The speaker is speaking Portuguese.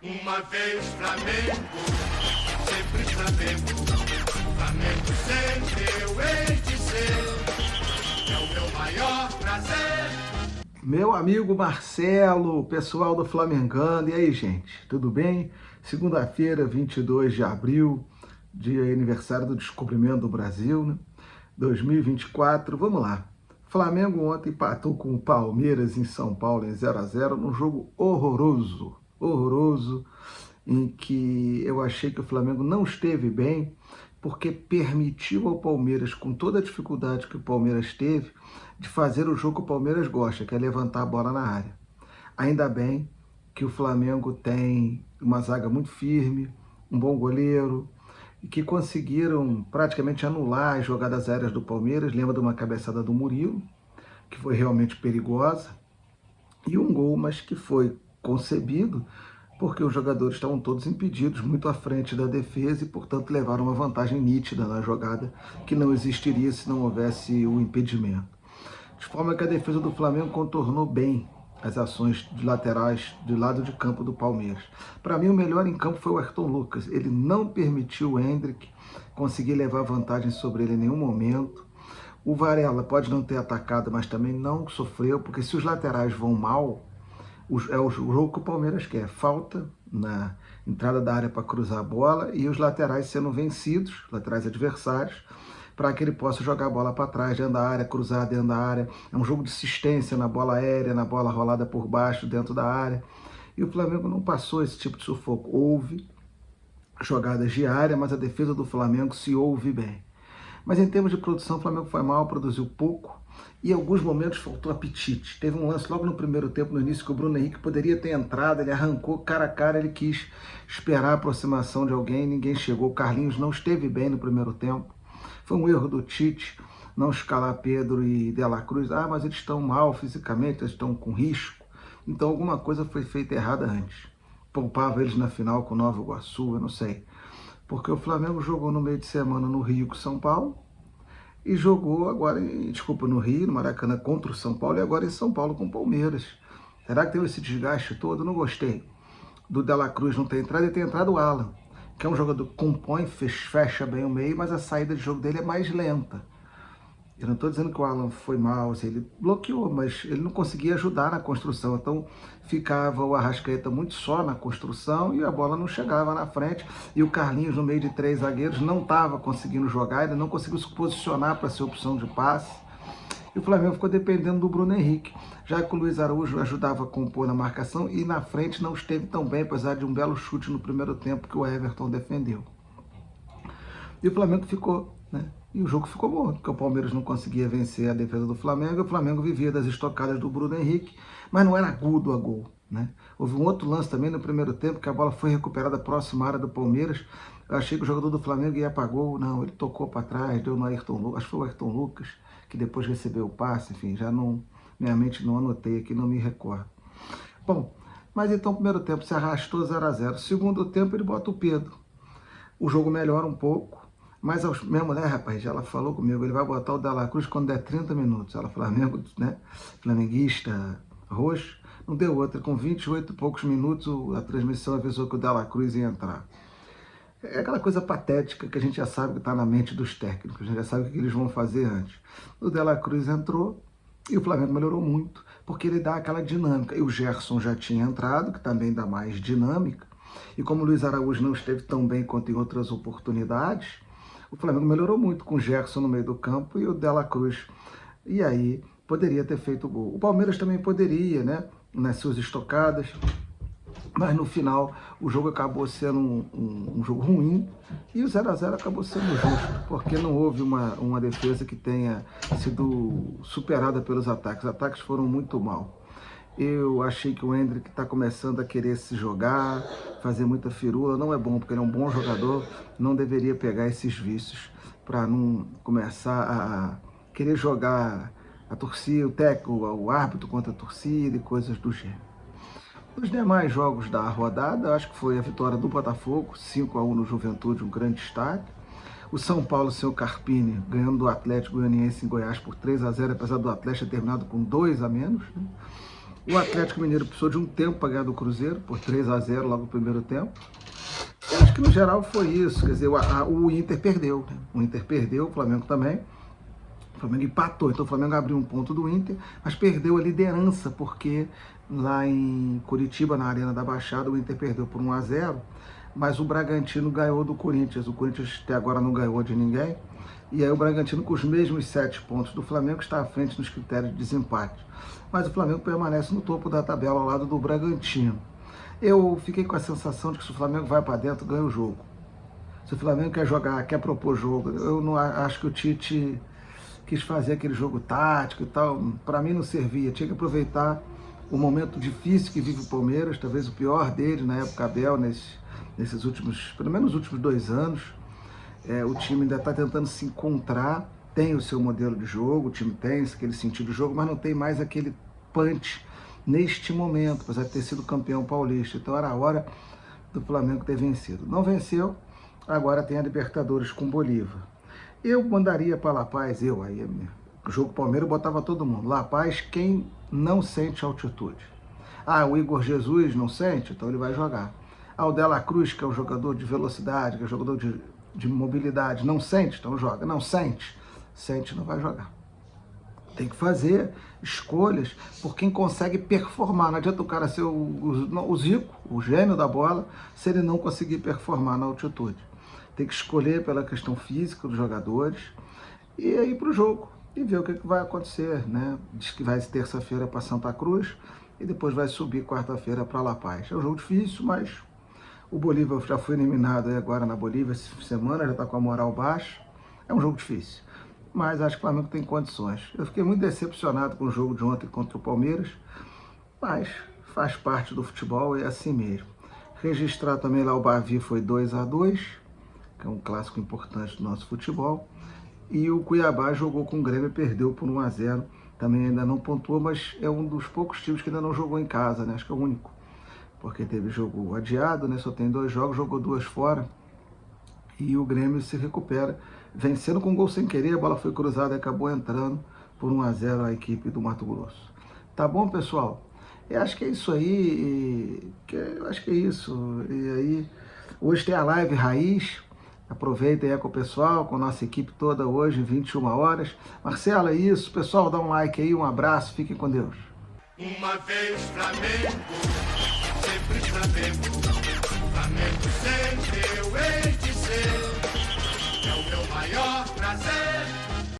Uma vez Flamengo, sempre Flamengo. Flamengo sempre eu hei de ser. É o meu maior prazer. Meu amigo Marcelo, pessoal do Flamengando, e aí, gente, tudo bem? Segunda-feira, 22 de abril, dia aniversário do descobrimento do Brasil, né? 2024, vamos lá. Flamengo ontem empatou com o Palmeiras em São Paulo em 0-0, num jogo horroroso, em que eu achei que o Flamengo não esteve bem, porque permitiu ao Palmeiras, com toda a dificuldade que o Palmeiras teve, de fazer o jogo que o Palmeiras gosta, que é levantar a bola na área. Ainda bem que o Flamengo tem uma zaga muito firme, um bom goleiro, e que conseguiram praticamente anular as jogadas aéreas do Palmeiras. Lembra de uma cabeçada do Murilo, que foi realmente perigosa, e um gol, mas que foi concebido porque os jogadores estavam todos impedidos, muito à frente da defesa, e portanto levaram uma vantagem nítida na jogada que não existiria se não houvesse o impedimento. De forma que a defesa do Flamengo contornou bem as ações de laterais do lado de campo do Palmeiras. Para mim, o melhor em campo foi o Ayrton Lucas. Ele não permitiu o Endrick conseguir levar vantagem sobre ele em nenhum momento. O Varela pode não ter atacado, mas também não sofreu, porque se os laterais vão mal, é o jogo que o Palmeiras quer. Falta na entrada da área para cruzar a bola e os laterais sendo vencidos, laterais adversários, para que ele possa jogar a bola para trás, dentro da área, cruzar dentro da área. É um jogo de assistência na bola aérea, na bola rolada por baixo, dentro da área. E o Flamengo não passou esse tipo de sufoco. Houve jogadas de área, mas a defesa do Flamengo se ouve bem. Mas em termos de produção, o Flamengo foi mal, produziu pouco, e em alguns momentos faltou apetite. Teve um lance logo no primeiro tempo, no início, que o Bruno Henrique poderia ter entrado, ele arrancou cara a cara, ele quis esperar a aproximação de alguém, ninguém chegou. O Carlinhos não esteve bem no primeiro tempo. Foi um erro do Tite não escalar Pedro e De La Cruz. Ah, mas eles estão mal fisicamente, eles estão com risco. Então alguma coisa foi feita errada antes. Poupava eles na final com o Nova Iguaçu, eu não sei. Porque o Flamengo jogou no meio de semana no Rio com São Paulo, e jogou agora, no Rio, no Maracanã, contra o São Paulo, e agora em São Paulo com o Palmeiras. Será que teve esse desgaste todo? Não gostei do De La Cruz não ter entrado, e ter entrado o Alan, que é um jogador que compõe, fecha bem o meio, mas a saída de jogo dele é mais lenta. Eu não estou dizendo que o Alan foi mal, assim, ele bloqueou, mas ele não conseguia ajudar na construção. Então ficava o Arrascaeta muito só na construção e a bola não chegava na frente. E o Carlinhos, no meio de três zagueiros, não estava conseguindo jogar, ele não conseguiu se posicionar para ser opção de passe. E o Flamengo ficou dependendo do Bruno Henrique, já que o Luiz Araújo ajudava a compor na marcação e na frente não esteve tão bem, apesar de um belo chute no primeiro tempo que o Everton defendeu. E o Flamengo ficou, né? E o jogo ficou morto, porque o Palmeiras não conseguia vencer a defesa do Flamengo, e o Flamengo vivia das estocadas do Bruno Henrique, mas não era agudo a gol, né? Houve um outro lance também no primeiro tempo, que a bola foi recuperada próxima à área do Palmeiras. Eu achei que o jogador do Flamengo ia para gol, não, ele tocou para trás, deu no Ayrton Lucas, acho que foi o Ayrton Lucas, que depois recebeu o passe, enfim, já não, minha mente não anotei aqui, não me recordo. Bom, mas então o primeiro tempo se arrastou 0-0, segundo tempo ele bota o Pedro. O jogo melhora um pouco, mas minha mulher, rapaz, ela falou comigo, ele vai botar o De La Cruz quando der 30 minutos. Ela, Flamengo, né, flamenguista, roxo, não deu outra. Com 28 e poucos minutos, a transmissão avisou que o De La Cruz ia entrar. É aquela coisa patética que a gente já sabe que está na mente dos técnicos, a gente já sabe o que eles vão fazer antes. O De La Cruz entrou e o Flamengo melhorou muito, porque ele dá aquela dinâmica. E o Gerson já tinha entrado, que também dá mais dinâmica. E como o Luiz Araújo não esteve tão bem quanto em outras oportunidades, o Flamengo melhorou muito com o Gerson no meio do campo e o De La Cruz. E aí poderia ter feito o gol. O Palmeiras também poderia, né, nas suas estocadas, mas no final o jogo acabou sendo um jogo ruim e o 0-0 acabou sendo justo, porque não houve uma defesa que tenha sido superada pelos ataques. Os ataques foram muito mal. Eu achei que o Endrick está começando a querer se jogar, fazer muita firula. Não é bom, porque ele é um bom jogador, não deveria pegar esses vícios para não começar a querer jogar a torcida, o técnico, o árbitro contra a torcida e coisas do gênero. Nos demais jogos da rodada, acho que foi a vitória do Botafogo, 5-1 no Juventude, um grande destaque. O São Paulo, seu Carpini, ganhando do Atlético Goianiense em Goiás por 3-0, apesar do Atlético ter terminado com 2 a menos, né? O Atlético Mineiro precisou de um tempo para ganhar do Cruzeiro, por 3-0 logo no primeiro tempo. Eu acho que no geral foi isso, quer dizer, o Inter perdeu, né? O Inter perdeu, o Flamengo também. O Flamengo empatou, então o Flamengo abriu um ponto do Inter, mas perdeu a liderança, porque lá em Curitiba, na Arena da Baixada, o Inter perdeu por 1-0, mas o Bragantino ganhou do Corinthians. O Corinthians até agora não ganhou de ninguém, e aí o Bragantino, com os mesmos 7 pontos do Flamengo, está à frente nos critérios de desempate. Mas o Flamengo permanece no topo da tabela ao lado do Bragantino. Eu fiquei com a sensação de que se o Flamengo vai para dentro, ganha o jogo. Se o Flamengo quer jogar, quer propor jogo, eu não acho que o Tite quis fazer aquele jogo tático e tal. Para mim não servia. Tinha que aproveitar o momento difícil que vive o Palmeiras, talvez o pior dele na época Abel, nesses últimos, pelo menos os últimos 2 anos. O time ainda está tentando se encontrar, tem o seu modelo de jogo, o time tem aquele sentido de jogo, mas não tem mais aquele punch neste momento, apesar de ter sido campeão paulista. Então era a hora do Flamengo ter vencido. Não venceu, agora tem a Libertadores com Bolívar. Eu mandaria para La Paz, o jogo Palmeiras botava todo mundo. La Paz, quem não sente altitude. O Igor Jesus não sente, então ele vai jogar. O De La Cruz, que é um jogador de velocidade, que é um jogador de mobilidade, não sente, então joga. Não sente, não vai jogar. Tem que fazer escolhas por quem consegue performar. Não adianta o cara ser o Zico, o gênio da bola, se ele não conseguir performar na altitude. Tem que escolher pela questão física dos jogadores e ir para o jogo e ver o que vai acontecer, né? Diz que vai terça-feira para Santa Cruz e depois vai subir quarta-feira para La Paz. É um jogo difícil, mas o Bolívar já foi eliminado agora na Bolívia essa semana, já está com a moral baixa. É um jogo difícil, mas acho que o Flamengo tem condições. Eu fiquei muito decepcionado com o jogo de ontem contra o Palmeiras, mas faz parte do futebol, é assim mesmo. Registrar também lá o Bavi foi 2-2, que é um clássico importante do nosso futebol, e o Cuiabá jogou com o Grêmio e perdeu por 1-0, também ainda não pontuou, mas é um dos poucos times que ainda não jogou em casa, né? Acho que é o único, porque teve jogo adiado, né? Só tem 2 jogos, jogou 2 fora, e o Grêmio se recupera, vencendo com gol sem querer, a bola foi cruzada e acabou entrando por 1-0 a equipe do Mato Grosso. Tá bom, pessoal? Eu acho que é isso aí, e aí, hoje tem a live Raiz. Aproveitem aí com o pessoal, com a nossa equipe toda hoje, 21 horas. Marcelo, é isso. Pessoal, dá um like aí, um abraço, fiquem com Deus. Uma vez Flamengo, sempre Flamengo. Flamengo sempre eu hei de ser. É o meu maior prazer.